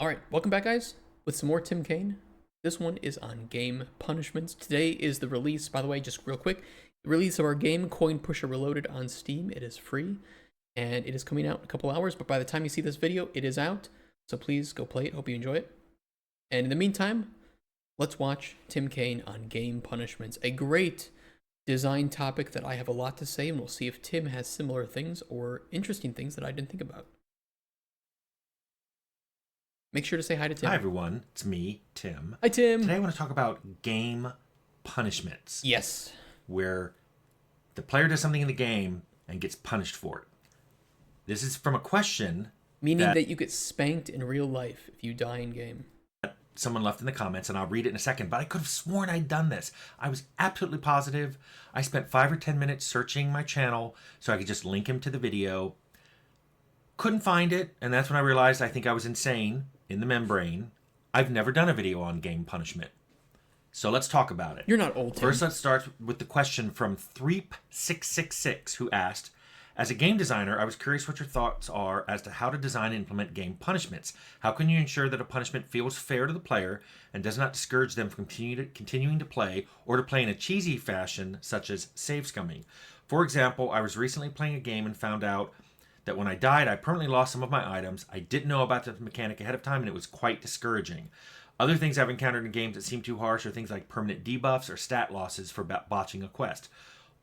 All right, welcome back, guys, with some more Tim Cain. This one is on game punishments. Today is the release, by the way, just real quick, the release of our game, Coin Pusher Reloaded, on Steam. It is free, and it is coming out in a couple hours, but by the time you see this video, it is out, so please go play it. Hope you enjoy it. And in the meantime, let's watch Tim Cain on game punishments, a great design topic that I have a lot to say, and we'll see if Tim has similar things or interesting things that I didn't think about. Make sure to say hi to Tim. Hi, everyone. It's me, Tim. Hi, Tim. Today I want to talk about game punishments. Yes. Where the player does something in the game and gets punished for it. This is from a question. Meaning that you get spanked in real life if you die in game. Someone left in the comments, and I'll read it in a second, but I could have sworn I'd done this. I was absolutely positive. I spent 5 or 10 minutes searching my channel so I could just link him to the video. Couldn't find it, and that's when I realized I think I was insane in the membrane. I've never done a video on game punishment. So let's talk about it. You're not old, Tim. First, let's start with the question from Threep666, who asked, as a game designer, I was curious what your thoughts are as to how to design and implement game punishments. How can you ensure that a punishment feels fair to the player and does not discourage them from continuing to play or to play in a cheesy fashion, such as save scumming? For example, I was recently playing a game and found out that when I died, I permanently lost some of my items. I didn't know about the mechanic ahead of time, and it was quite discouraging. Other things I've encountered in games that seem too harsh are things like permanent debuffs or stat losses for botching a quest.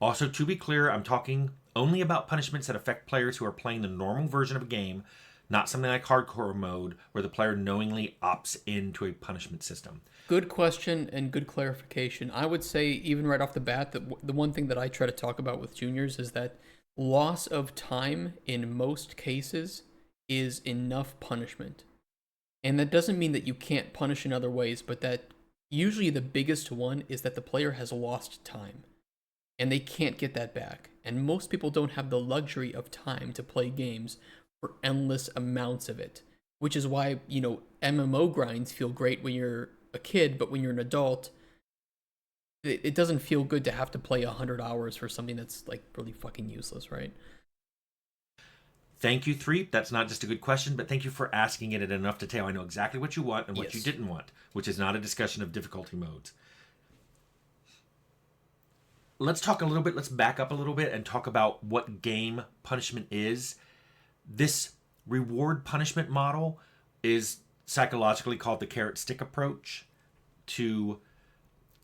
Also, to be clear, I'm talking only about punishments that affect players who are playing the normal version of a game, not something like hardcore mode, where the player knowingly opts into a punishment system. Good question and good clarification. I would say, even right off the bat, that the one thing that I try to talk about with juniors is that loss of time in most cases is enough punishment. And that doesn't mean that you can't punish in other ways, but that usually the biggest one is that the player has lost time and they can't get that back. And most people don't have the luxury of time to play games for endless amounts of it, which is why, MMO grinds feel great when you're a kid, but when you're an adult, it doesn't feel good to have to play 100 hours for something that's like really fucking useless, right? Thank you, Threep. That's not just a good question, but thank you for asking it in enough detail. I know exactly what you want and what you didn't want, which is not a discussion of difficulty modes. Let's back up a little bit and talk about what game punishment is. This reward punishment model is psychologically called the carrot stick approach to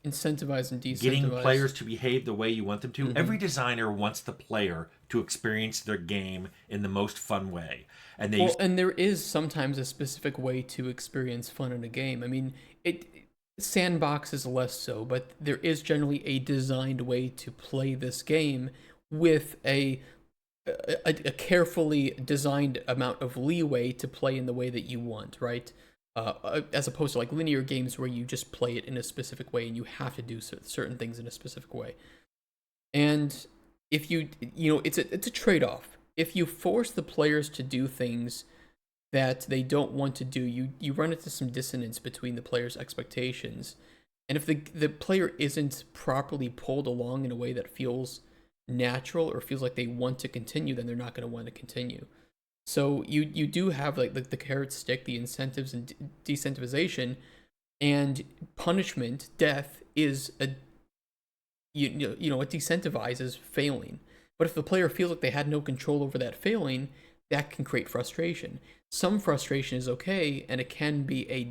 incentivize and decentivize. Getting players to behave the way you want them to. Mm-hmm. Every designer wants the player to experience their game in the most fun way. And there is sometimes a specific way to experience fun in a game. I mean, sandbox is less so, but there is generally a designed way to play this game with a carefully designed amount of leeway to play in the way that you want, right? As opposed to like linear games where you just play it in a specific way and you have to do certain things in a specific way. And if it's a trade-off. If you force the players to do things that they don't want to do, you run into some dissonance between the players' expectations. And if the player isn't properly pulled along in a way that feels natural or feels like they want to continue, then they're not going to want to continue. So you do have like the carrot stick, the incentives and decentivization, and punishment. Death is it decentivizes failing. But if the player feels like they had no control over that failing, that can create frustration. Some frustration is okay, and it can be a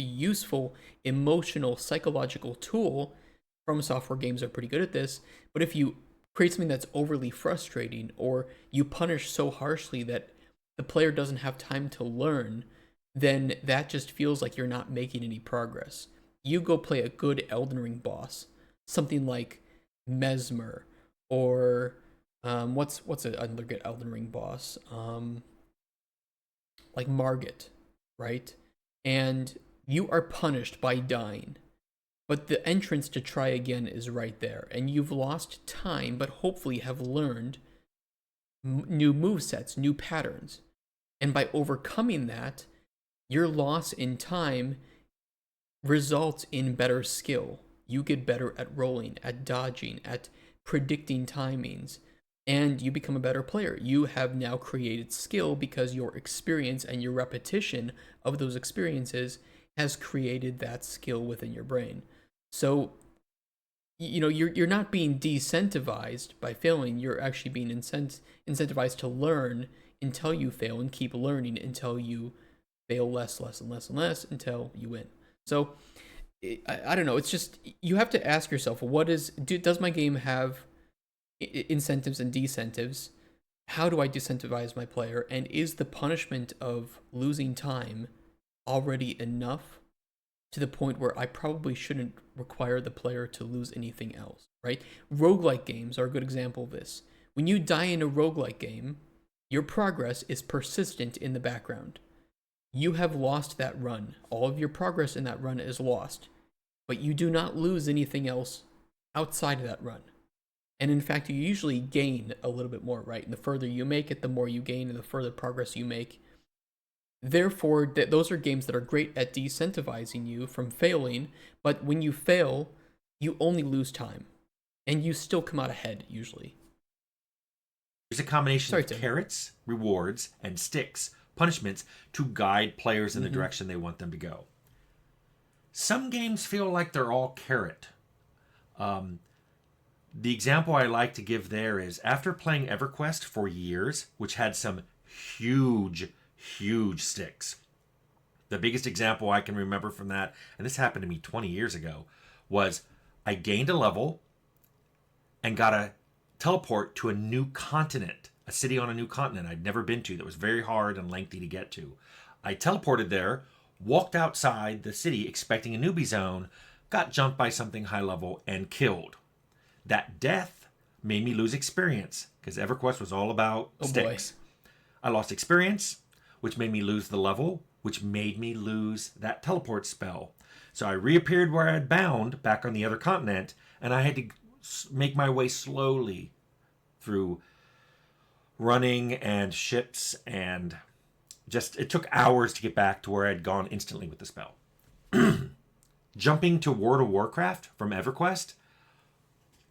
useful emotional psychological tool. From Software games are pretty good at this. But if you create something that's overly frustrating, or you punish so harshly that the player doesn't have time to learn, then that just feels like you're not making any progress. You go play a good Elden Ring boss, something like Mesmer, or what's another good Elden Ring boss? Like Margit, right? And you are punished by dying. But the entrance to try again is right there, and you've lost time, but hopefully have learned new movesets, new patterns. And by overcoming that, your loss in time results in better skill. You get better at rolling, at dodging, at predicting timings. and you become a better player. You have now created skill because your experience and your repetition of those experiences has created that skill within your brain. So, you're not being decentivized by failing. You're actually being incentivized to learn until you fail and keep learning until you fail less, less, and less, and less until you win. So, I don't know. It's just you have to ask yourself, does my game have incentives and decentives? How do I decentivize my player? And is the punishment of losing time already enough to the point where I probably shouldn't require the player to lose anything else, right? Roguelike games are a good example of this. When you die in a roguelike game, your progress is persistent in the background. You have lost that run. All of your progress in that run is lost, but you do not lose anything else outside of that run. And in fact, you usually gain a little bit more, right? And the further you make it, the more you gain and the further progress you make. Therefore, those are games that are great at decentivizing you from failing, but when you fail, you only lose time. And you still come out ahead, usually. There's a combination of carrots, rewards, and sticks, punishments, to guide players in the direction they want them to go. Some games feel like they're all carrot. The example I like to give there is after playing EverQuest for years, which had some huge sticks. The biggest example I can remember from that, and this happened to me 20 years ago, was I gained a level and got a teleport to a new continent, a city on a new continent I'd never been to that was very hard and lengthy to get to. I teleported there, walked outside the city expecting a newbie zone, got jumped by something high level, and killed. That death made me lose experience because EverQuest was all about sticks. I lost experience, which made me lose the level, which made me lose that teleport spell. So I reappeared where I had bound back on the other continent, and I had to make my way slowly through running and ships, and just it took hours to get back to where I'd gone instantly with the spell. Jumping to World of Warcraft from EverQuest,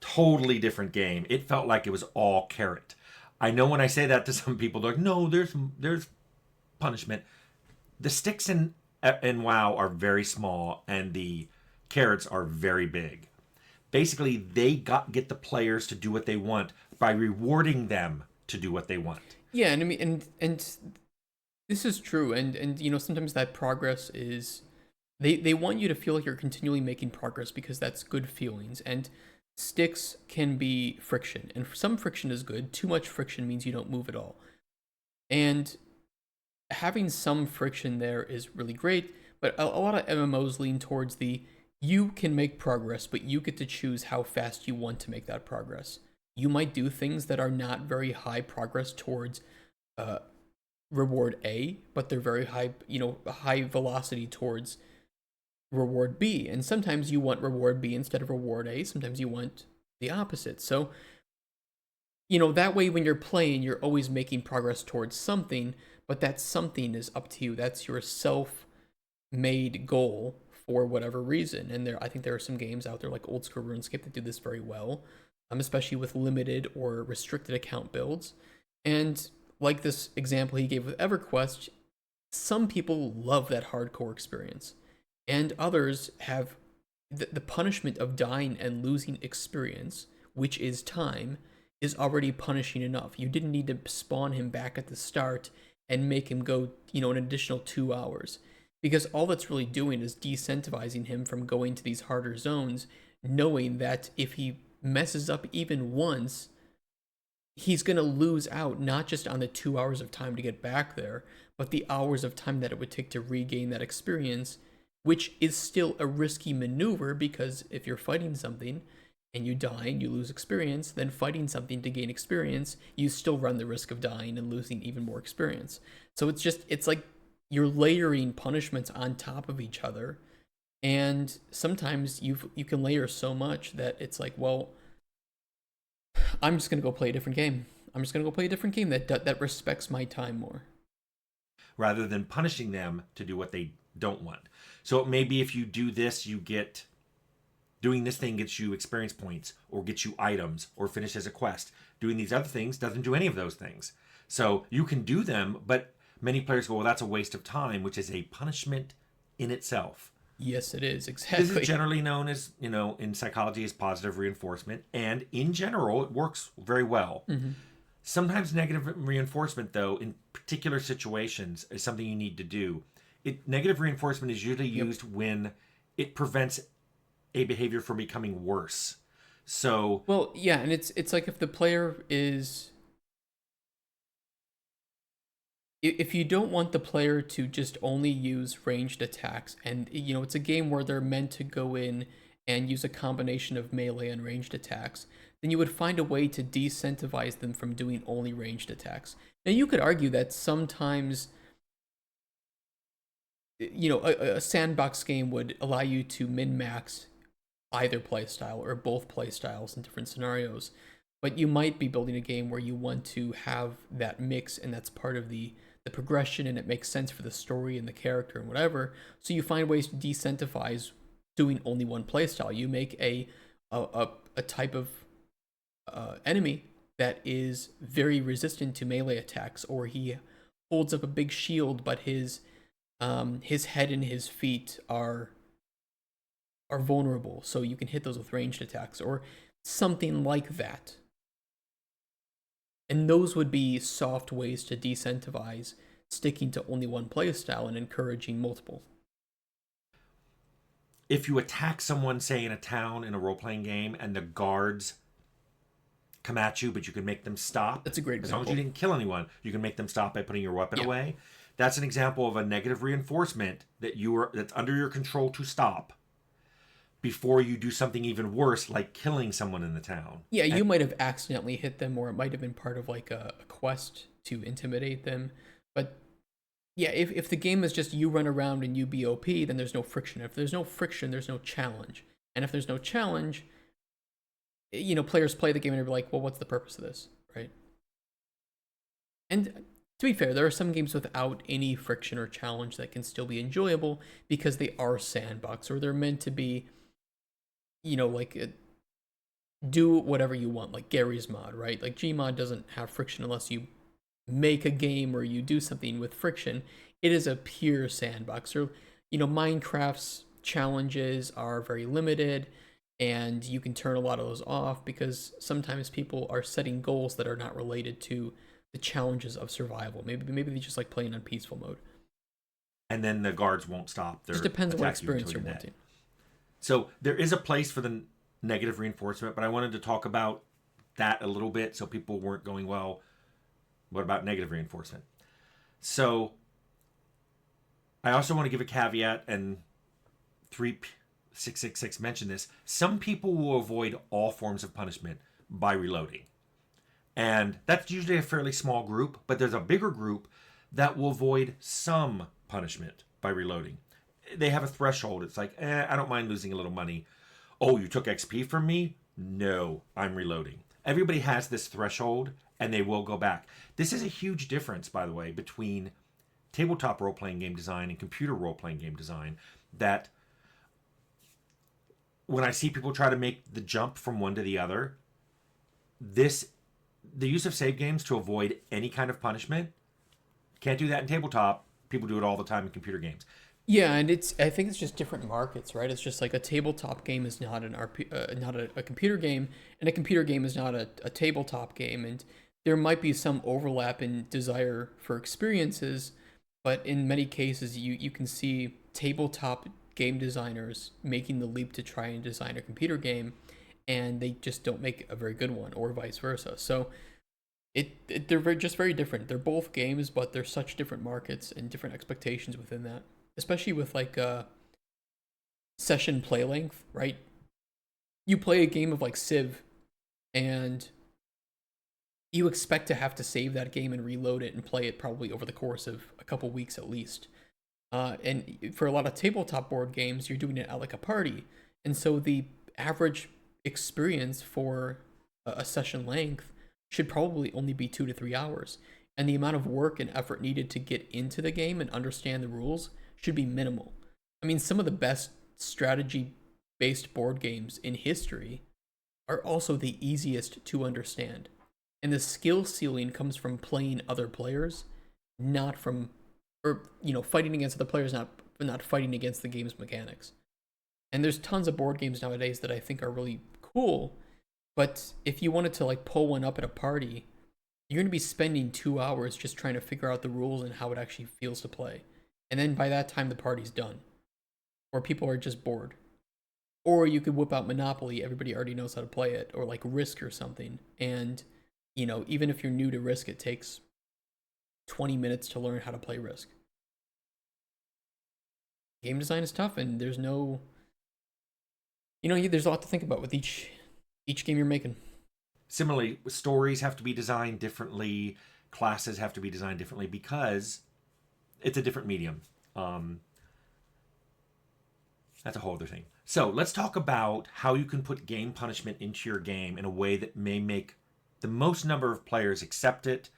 totally different game. It felt like it was all carrot. I know when I say that to some people, they're like, no, there's punishment. The sticks in WoW are very small, and the carrots are very big. Basically, they get the players to do what they want by rewarding them to do what they want. Yeah, and I mean, and this is true, and sometimes that progress is they want you to feel like you're continually making progress because that's good feelings, and sticks can be friction, and some friction is good. Too much friction means you don't move at all, and having some friction there is really great. But a lot of MMOs lean towards you can make progress, but you get to choose how fast you want to make that progress. You might do things that are not very high progress towards reward A, but they're very high, high velocity towards reward B. And sometimes you want reward B instead of reward A. Sometimes you want the opposite. So, that way when you're playing, you're always making progress towards something, but that something is up to you. That's your self-made goal for whatever reason. And I think there are some games out there like Old School RuneScape that do this very well, especially with limited or restricted account builds. And like this example he gave with EverQuest, some people love that hardcore experience, and others have the punishment of dying and losing experience, which is time, is already punishing enough. You didn't need to spawn him back at the start and make him go, an additional 2 hours. Because all that's really doing is decentivizing him from going to these harder zones, knowing that if he messes up even once, he's going to lose out not just on the 2 hours of time to get back there, but the hours of time that it would take to regain that experience, which is still a risky maneuver because if you're fighting something and you die and you lose experience, then fighting something to gain experience, you still run the risk of dying and losing even more experience. So it's like you're layering punishments on top of each other, and sometimes you can layer so much that it's like, well, I'm just gonna go play a different game. I'm just gonna go play a different game that respects my time more, rather than punishing them to do what they don't want. So maybe if you do this, you get Doing this thing gets you experience points or gets you items or finishes a quest. Doing these other things doesn't do any of those things. So you can do them, but many players go, well, that's a waste of time, which is a punishment in itself. Yes, it is, This is exactly. generally known as, in psychology as positive reinforcement, and in general, it works very well. Hmm. Sometimes negative reinforcement, though, in particular situations, is something you need to do. Negative reinforcement is usually Yep. used when it prevents a behavior from becoming worse. So, Well, yeah, and it's like if the player is, if you don't want the player to just only use ranged attacks, and it's a game where they're meant to go in and use a combination of melee and ranged attacks, then you would find a way to decentivize them from doing only ranged attacks. Now you could argue that sometimes a sandbox game would allow you to min max either playstyle or both playstyles in different scenarios. But you might be building a game where you want to have that mix, and that's part of the progression, and it makes sense for the story and the character and whatever. So you find ways to decentivize doing only one playstyle. You make a type of enemy that is very resistant to melee attacks, or he holds up a big shield, but his head and his feet are vulnerable, so you can hit those with ranged attacks or something like that. And those would be soft ways to decentivize sticking to only one playstyle and encouraging multiple. if you attack someone, say in a town in a role playing game, and the guards come at you, but you can make them stop. That's a great As long as you example. didn't kill anyone, you can make them stop by putting your weapon Yeah. away. That's an example of a negative reinforcement that's under your control to stop before you do something even worse, like killing someone in the town. Yeah, And you might have accidentally hit them, or it might have been part of like a quest to intimidate them. But yeah, if the game is just you run around and you be OP, then there's no friction. If there's no friction, there's no challenge. And if there's no challenge, players play the game and they're like, well, what's the purpose of this, right? And to be fair, there are some games without any friction or challenge that can still be enjoyable because they are sandbox, or they're meant to be, like do whatever you want, like Gary's mod, right? Like Gmod doesn't have friction unless you make a game or you do something with friction. It is a pure sandbox. Or, Minecraft's challenges are very limited, and you can turn a lot of those off because sometimes people are setting goals that are not related to the challenges of survival. Maybe they just like playing on peaceful mode. then the guards won't stop It just their depends on what attack you experience until you're you're dead. wanting. So there is a place for the negative reinforcement, but I wanted to talk about that a little bit so people weren't going, well, what about negative reinforcement? So I also want to give a caveat, and 3666 mentioned this. Some people will avoid all forms of punishment by reloading. And that's usually a fairly small group, but there's a bigger group that will avoid some punishment by reloading. They have a threshold. It's like, I don't mind losing a little money. Oh, you took XP from me? No, I'm reloading. Everybody has this threshold, and they will go back. This is a huge difference, by the way, between tabletop role playing game design and computer role playing game design. That when I see people try to make the jump from one to the other, this the use of save games to avoid any kind of punishment, can't do that in tabletop. People do it all the time in computer games. Yeah, and I think it's just different markets, right? It's just like a tabletop game is not an not a computer game, and a computer game is not a tabletop game, and there might be some overlap in desire for experiences, but in many cases you can see tabletop game designers making the leap to try and design a computer game, and they just don't make a very good one, or vice versa. So they're just very different. They're both games, but they're such different markets and different expectations within that, especially with like session play length, right? You play a game of like Civ, and you expect to have to save that game and reload it and play it probably over the course of a couple weeks at least. And for a lot of tabletop board games, you're doing it at like a party, and so the average experience for a session length should probably only be 2 to 3 hours, and the amount of work and effort needed to get into the game and understand the rules should be minimal. I mean, some of the best strategy based board games in history are also the easiest to understand. And the skill ceiling comes from playing other players, not from, or fighting against other players, not fighting against the game's mechanics. And there's tons of board games nowadays that I think are really cool, but if you wanted to like pull one up at a party, you're going to be spending 2 hours just trying to figure out the rules and how it actually feels to play. And then by that time, the party's done, or people are just bored. Or you could whip out Monopoly, everybody already knows how to play it, or like Risk or something. And, even if you're new to Risk, it takes 20 minutes to learn how to play Risk. Game design is tough, and there's no, there's a lot to think about with each game you're making. Similarly, stories have to be designed differently, classes have to be designed differently because it's a different medium. That's a whole other thing. So let's talk about how you can put game punishment into your game in a way that may make the most number of players accept it,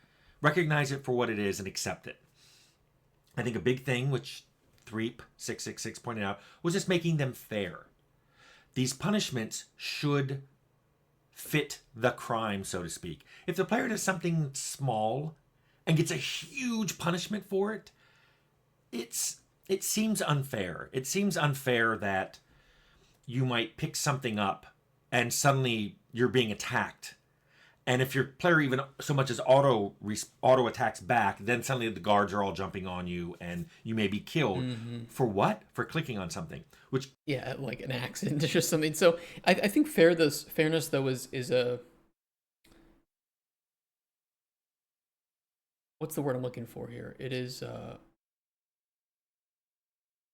recognize it for what it is, and accept it. I think a big thing, which Threep666 pointed out, was just making them fair. These punishments should fit the crime, so to speak. If the player does something small and gets a huge punishment for it, it seems unfair. It seems unfair that you might pick something up and suddenly you're being attacked. And if your player even so much as auto attacks back, then suddenly the guards are all jumping on you and you may be killed. Mm-hmm. For what? For clicking on something. Which like an accident or something. So I think fairness though is a, what's the word I'm looking for here? It is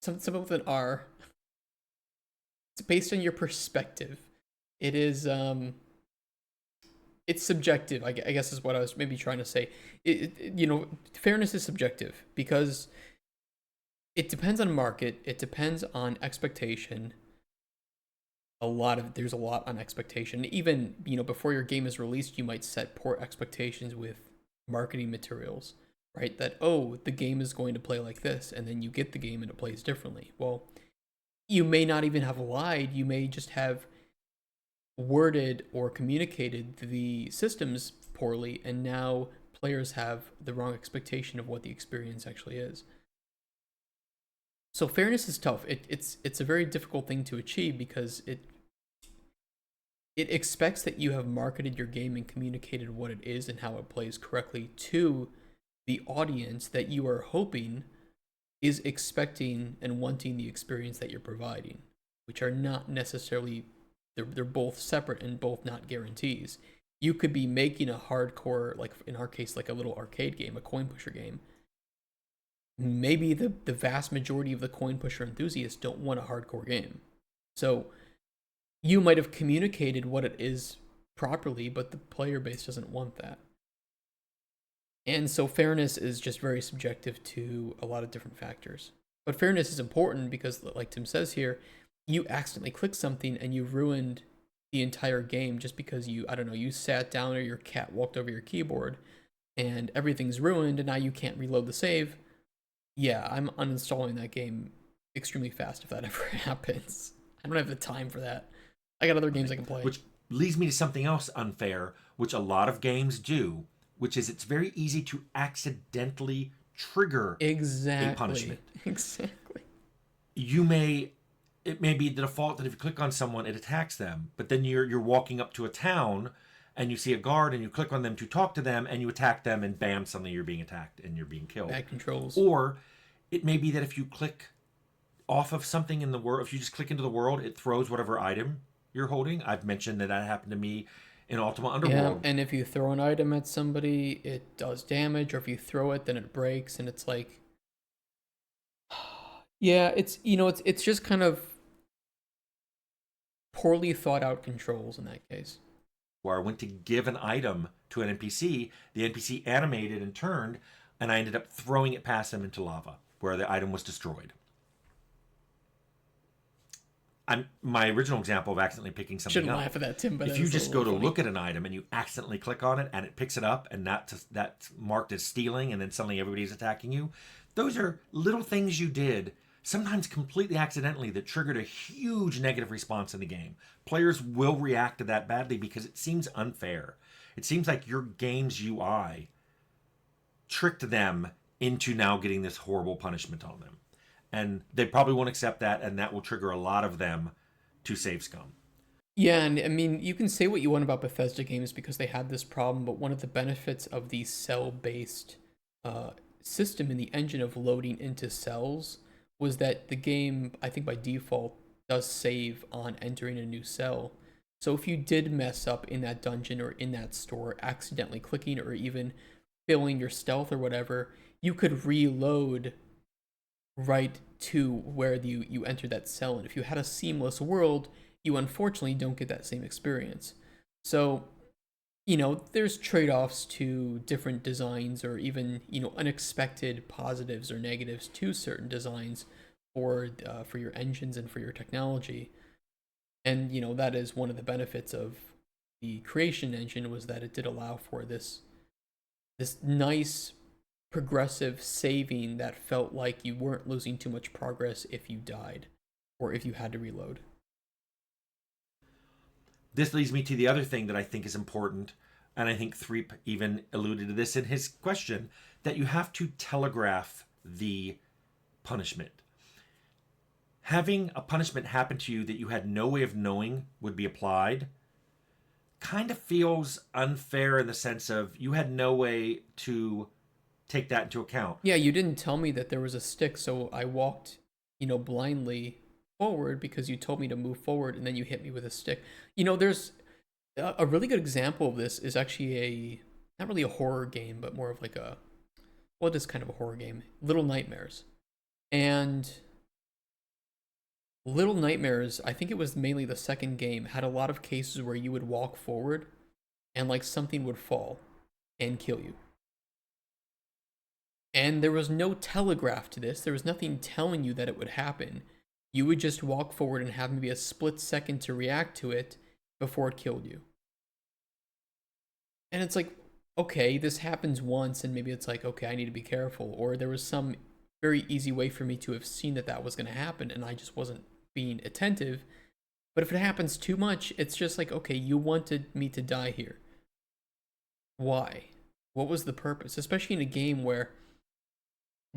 something with an R. It's based on your perspective. It is it's subjective, I guess is what I was maybe trying to say. Fairness is subjective because it depends on market. It depends on expectation. There's a lot on expectation. Even, before your game is released, you might set poor expectations with marketing materials, right? That, the game is going to play like this, and then you get the game and it plays differently. Well, you may not even have lied. You may just have worded or communicated the systems poorly, and now players have the wrong expectation of what the experience actually is. So fairness is tough. It's a very difficult thing to achieve because it expects that you have marketed your game and communicated what it is and how it plays correctly to the audience that you are hoping is expecting and wanting the experience that you're providing, which are not necessarily, they're both separate and both not guarantees. You could be making a hardcore, like in our case, like a little arcade game, a coin pusher game. Maybe the vast majority of the coin pusher enthusiasts don't want a hardcore game. So you might have communicated what it is properly, but the player base doesn't want that. And so fairness is just very subjective to a lot of different factors. But fairness is important because, like Tim says here, you accidentally clicked something and you ruined the entire game just because you sat down or your cat walked over your keyboard and everything's ruined and now you can't reload the save. Yeah, I'm uninstalling that game extremely fast if that ever happens. I don't have the time for that. I got other games I can play. Which leads me to something else unfair, which a lot of games do, which is it's very easy to accidentally trigger a punishment. Exactly. It may be the default that if you click on someone, it attacks them, but then you're walking up to a town and you see a guard and you click on them to talk to them and you attack them and bam, suddenly you're being attacked and you're being killed. Bad controls. Or it may be that if you click off of something in the world, if you just click into the world, it throws whatever item you're holding. I've mentioned that happened to me in Ultima Underworld. Yeah, and if you throw an item at somebody, it does damage, or if you throw it, then it breaks, and it's like, yeah, it's just kind of poorly thought out controls in that case. Where I went to give an item to an NPC, the NPC animated and turned, and I ended up throwing it past them into lava, where the item was destroyed. My original example of accidentally picking something Shouldn't up. laugh at that, Tim, but if you just go to look at an item and you accidentally click on it and it picks it up and that's marked as stealing and then suddenly everybody's attacking you, those are little things you did sometimes completely accidentally, that triggered a huge negative response in the game. Players will react to that badly because it seems unfair. It seems like your game's UI tricked them into now getting this horrible punishment on them. And they probably won't accept that, and that will trigger a lot of them to save scum. Yeah, and I mean, you can say what you want about Bethesda games because they had this problem, but one of the benefits of the cell-based uh, system in the engine of loading into cells was that the game, I think by default, does save on entering a new cell. So if you did mess up in that dungeon or in that store, accidentally clicking or even failing your stealth or whatever, you could reload right to where you entered that cell. And if you had a seamless world, you unfortunately don't get that same experience. So, there's trade-offs to different designs or even, unexpected positives or negatives to certain designs for your engines and for your technology. And, that is one of the benefits of the creation engine was that it did allow for this nice progressive saving that felt like you weren't losing too much progress if you died or if you had to reload. This leads me to the other thing that I think is important, and I think Threep even alluded to this in his question, that you have to telegraph the punishment. Having a punishment happen to you that you had no way of knowing would be applied kind of feels unfair in the sense of you had no way to take that into account. Yeah, you didn't tell me that there was a stick, so I walked, blindly forward because you told me to move forward and then you hit me with a stick. There's a really good example of this is actually not really a horror game, but more of like well, it is kind of a horror game, Little Nightmares. And Little Nightmares, I think it was mainly the second game, had a lot of cases where you would walk forward and like something would fall and kill you. And there was no telegraph to this. There was nothing telling you that it would happen. You would just walk forward and have maybe a split second to react to it before it killed you. And it's like, okay, this happens once, and maybe it's like, okay, I need to be careful. Or there was some very easy way for me to have seen that that was going to happen, and I just wasn't being attentive. But if it happens too much, it's just like, okay, you wanted me to die here. Why? What was the purpose? Especially in a game where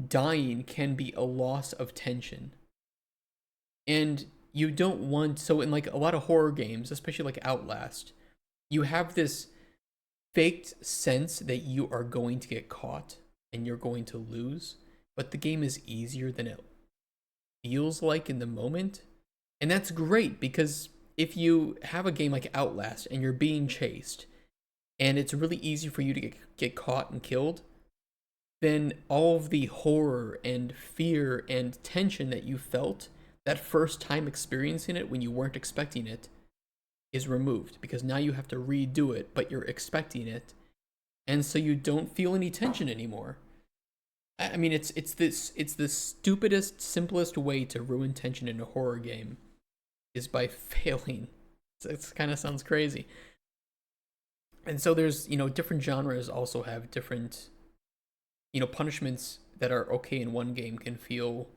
dying can be a loss of tension. And you don't want, so in like a lot of horror games, especially like Outlast, you have this faked sense that you are going to get caught and you're going to lose, but the game is easier than it feels like in the moment. And that's great because if you have a game like Outlast and you're being chased and it's really easy for you to get caught and killed, then all of the horror and fear and tension that you felt that first time experiencing it when you weren't expecting it is removed because now you have to redo it, but you're expecting it. And so you don't feel any tension anymore. I mean, it's the stupidest, simplest way to ruin tension in a horror game is by failing. It kind of sounds crazy. And so there's, different genres also have different, punishments that are okay in one game can feel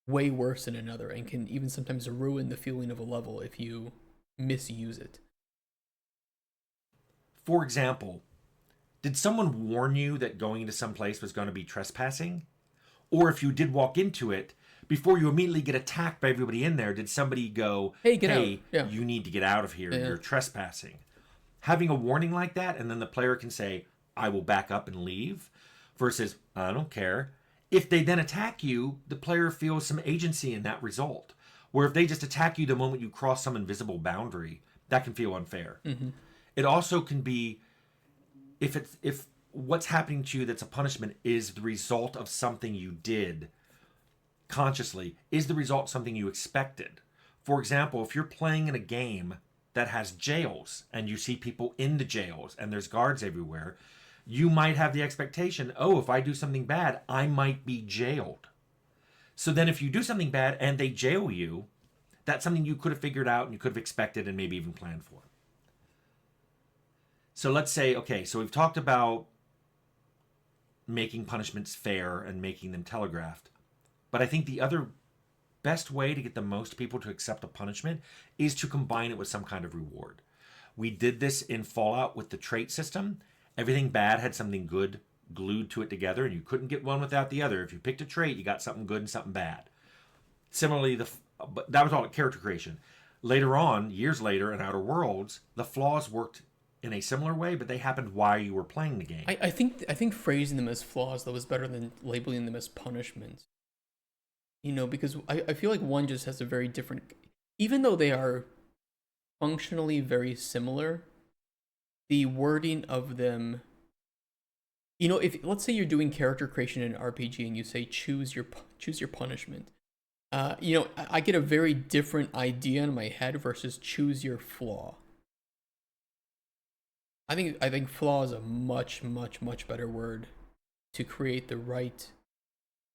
way worse in another and can even sometimes ruin the feeling of a level if you misuse it. For example, did someone warn you that going into some place was going to be trespassing? Or if you did walk into it, before you immediately get attacked by everybody in there, did somebody go, Hey, get out. Yeah. you need to get out of here, Yeah. you're trespassing? Having a warning like that, and then the player can say, I will back up and leave, versus, I don't care. If they then attack you, the player feels some agency in that result. Where if they just attack you the moment you cross some invisible boundary, that can feel unfair. Mm-hmm. It also can be if what's happening to you that's a punishment is the result of something you did consciously, is the result something you expected. For example, if you're playing in a game that has jails and you see people in the jails and there's guards everywhere, you might have the expectation, oh, if I do something bad, I might be jailed. So then if you do something bad and they jail you, that's something you could have figured out and you could have expected and maybe even planned for. So let's say, okay, so we've talked about making punishments fair and making them telegraphed. But I think the other best way to get the most people to accept a punishment is to combine it with some kind of reward. We did this in Fallout with the trait system. Everything bad had something good glued to it together, and you couldn't get one without the other. If you picked a trait, you got something good and something bad. Similarly, but that was all character creation. Later on, years later, in Outer Worlds, the flaws worked in a similar way, but they happened while you were playing the game. I think phrasing them as flaws though is better than labeling them as punishments. Because I feel like one just has a very different, even though they are functionally very similar, the wording of them. If let's say you're doing character creation in an RPG and you say choose your punishment, I get a very different idea in my head versus choose your flaw. I think flaw is a much much much better word to create the right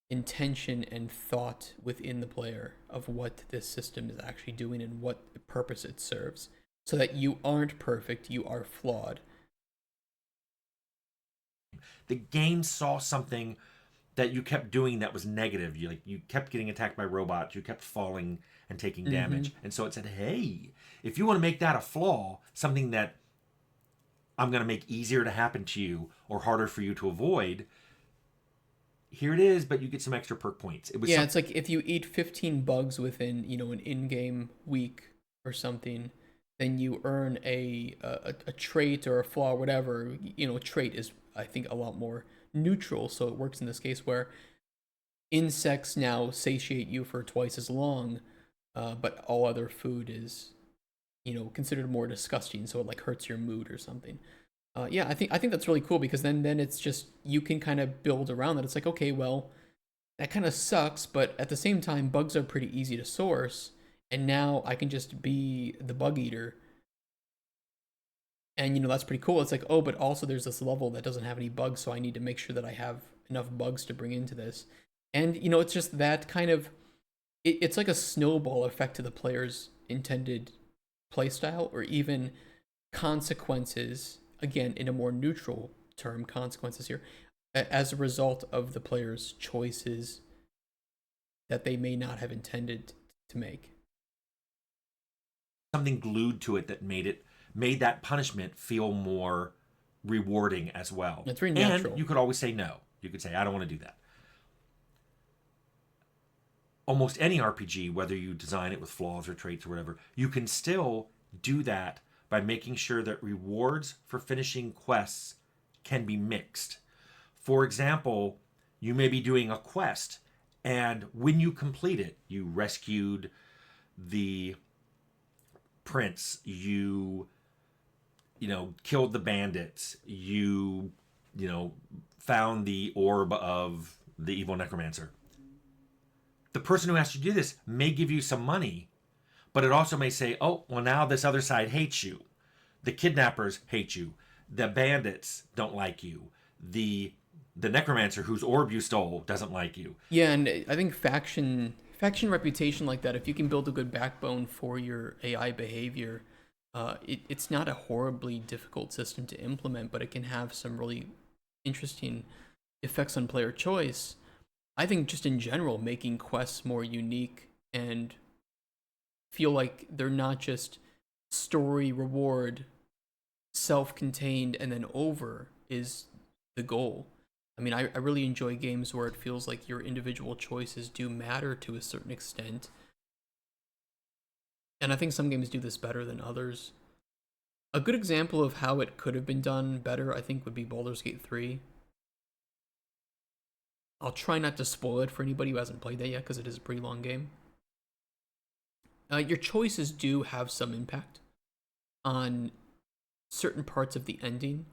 intention and thought within the player of what this system is actually doing and what purpose it serves, so that you aren't perfect, you are flawed. The game saw something that you kept doing that was negative. You kept getting attacked by robots, you kept falling and taking Mm-hmm. damage. And so it said, "Hey, if you want to make that a flaw, something that I'm going to make easier to happen to you or harder for you to avoid, here it is, but you get some extra perk points." It was Yeah, it's like if you eat 15 bugs within, an in-game week or something, then you earn a trait or a flaw, or whatever. Trait is, I think, a lot more neutral, so it works in this case where insects now satiate you for twice as long, but all other food is, considered more disgusting, so it like hurts your mood or something. Yeah, I think that's really cool because then it's just you can kind of build around that. It's like, okay, well, that kind of sucks, but at the same time, bugs are pretty easy to source, and now I can just be the bug eater, and that's pretty cool. It's like, oh, but also there's this level that doesn't have any bugs, so I need to make sure that I have enough bugs to bring into this, and it's just that kind of it's like a snowball effect to the player's intended playstyle, or even consequences. Again, in a more neutral term, consequences here, as a result of the player's choices that they may not have intended to make. something glued to it that made that punishment feel more rewarding as well. It's very And natural. you could always say no. You could say, "I don't want to do that." Almost any RPG, whether you design it with flaws or traits or whatever, you can still do that by making sure that rewards for finishing quests can be mixed. For example, you may be doing a quest, and when you complete it, you rescued the prince, you killed the bandits, you found the orb of the evil necromancer. The person who asked you to do this may give you some money, but it also may say, "Oh, well, now this other side hates you. The kidnappers hate you. The bandits don't like you. The necromancer whose orb you stole doesn't like you." Yeah, and I think faction reputation like that, if you can build a good backbone for your AI behavior, it's not a horribly difficult system to implement, but it can have some really interesting effects on player choice. I think just in general, making quests more unique and feel like they're not just story reward, self-contained, and then over is the goal. I mean, I really enjoy games where it feels like your individual choices do matter to a certain extent, and I think some games do this better than others. A good example of how it could have been done better, I think, would be Baldur's Gate 3. I'll try not to spoil it for anybody who hasn't played that yet because it is a pretty long game. Your choices do have some impact on certain parts of the ending,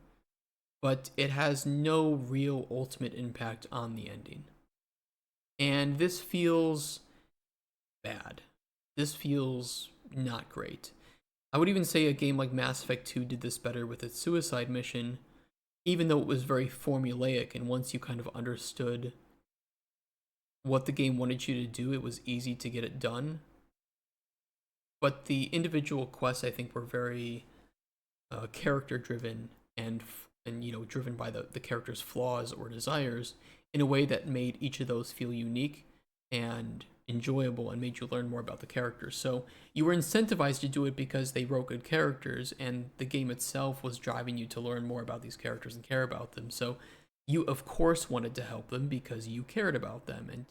but it has no real ultimate impact on the ending. And this feels bad. This feels not great. I would even say a game like Mass Effect 2 did this better with its suicide mission, even though it was very formulaic, and once you kind of understood what the game wanted you to do, it was easy to get it done. But the individual quests, I think, were very character driven, and driven by the character's flaws or desires in a way that made each of those feel unique and enjoyable and made you learn more about the characters. So you were incentivized to do it because they wrote good characters, and the game itself was driving you to learn more about these characters and care about them. So you, of course, wanted to help them because you cared about them. And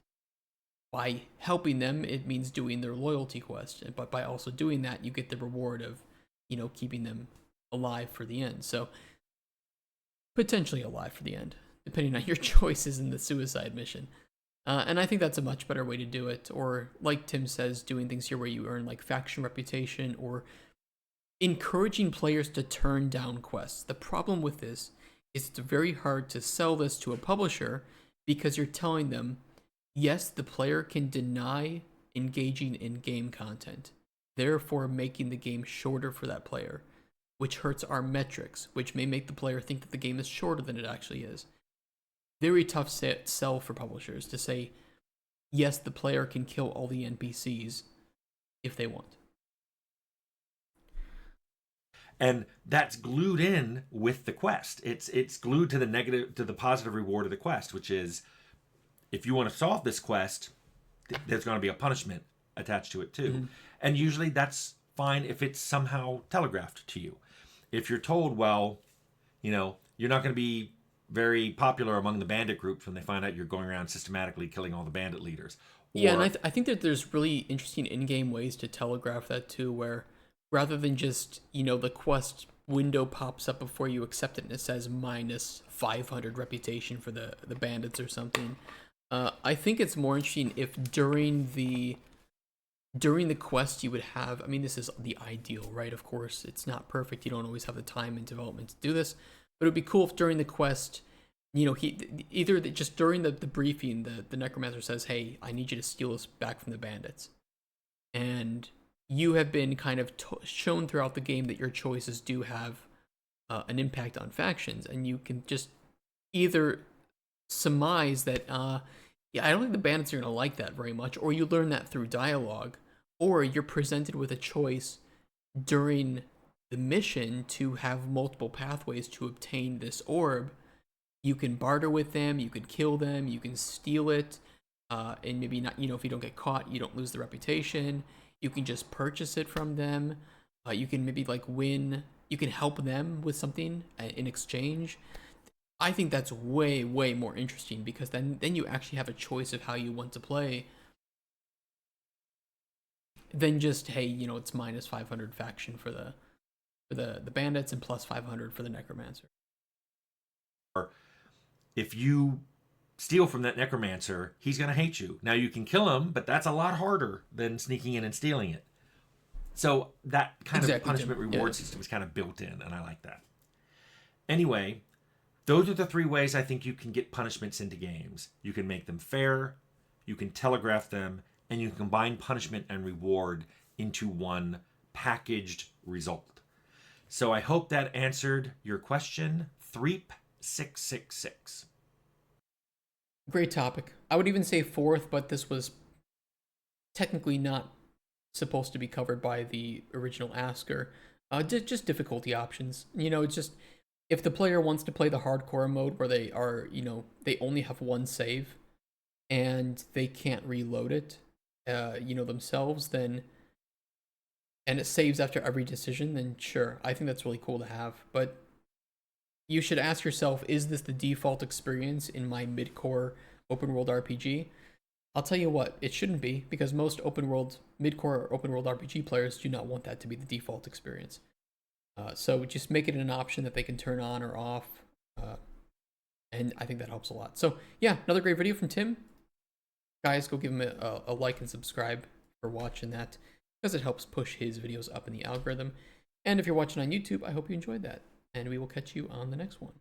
by helping them, it means doing their loyalty quest. But by also doing that, you get the reward of, keeping them alive for the end. So potentially alive for the end, depending on your choices in the suicide mission. And I think that's a much better way to do it. Or, like Tim says, doing things here where you earn like faction reputation, or encouraging players to turn down quests. The problem with this is it's very hard to sell this to a publisher because you're telling them, yes, the player can deny engaging in game content, therefore making the game shorter for that player, which hurts our metrics, which may make the player think that the game is shorter than it actually is. Very tough sell for publishers to say, yes, the player can kill all the NPCs if they want. And that's glued in with the quest. It's glued to the positive reward of the quest, which is, if you want to solve this quest, there's going to be a punishment attached to it too. Mm-hmm. And usually that's fine if it's somehow telegraphed to you. If you're told, well, you're not going to be very popular among the bandit groups when they find out you're going around systematically killing all the bandit leaders. Yeah, and I think that there's really interesting in-game ways to telegraph that too, where rather than just, the quest window pops up before you accept it and it says minus 500 reputation for the bandits or something. I think it's more interesting if during the quest you would have, this is the ideal, right? Of course, it's not perfect. You don't always have the time and development to do this, but it would be cool if during the quest, just during the briefing, the necromancer says, hey, I need you to steal us back from the bandits. And you have been kind of shown throughout the game that your choices do have an impact on factions, and you can just either surmise that, I don't think the bandits are going to like that very much, or you learn that through dialogue, or you're presented with a choice during the mission to have multiple pathways to obtain this orb. You can barter with them, you can kill them, you can steal it, and maybe not, if you don't get caught, you don't lose the reputation. You can just purchase it from them. You can maybe win, you can help them with something in exchange. I think that's way, way more interesting, because then you actually have a choice of how you want to play than just, hey, it's minus 500 faction for the bandits and plus 500 for the necromancer. If you steal from that necromancer, he's going to hate you. Now you can kill him, but that's a lot harder than sneaking in and stealing it. So that kind of punishment reward system is kind of built in, and I like that. Anyway, those are the 3 ways I think you can get punishments into games. You can make them fair, you can telegraph them, and you can combine punishment and reward into one packaged result. So I hope that answered your question, Threep666. Great topic. I would even say 4th, but this was technically not supposed to be covered by the original asker. Just difficulty options. It's just, if the player wants to play the hardcore mode where they are, they only have one save and they can't reload it, themselves, then, and it saves after every decision, then sure, I think that's really cool to have. But you should ask yourself, is this the default experience in my mid-core open world RPG? I'll tell you what, it shouldn't be, because most mid-core open world RPG players do not want that to be the default experience. So just make it an option that they can turn on or off, and I think that helps a lot. So yeah, another great video from Tim. Guys, go give him a like and subscribe for watching that, because it helps push his videos up in the algorithm. And if you're watching on YouTube, I hope you enjoyed that, and we will catch you on the next one.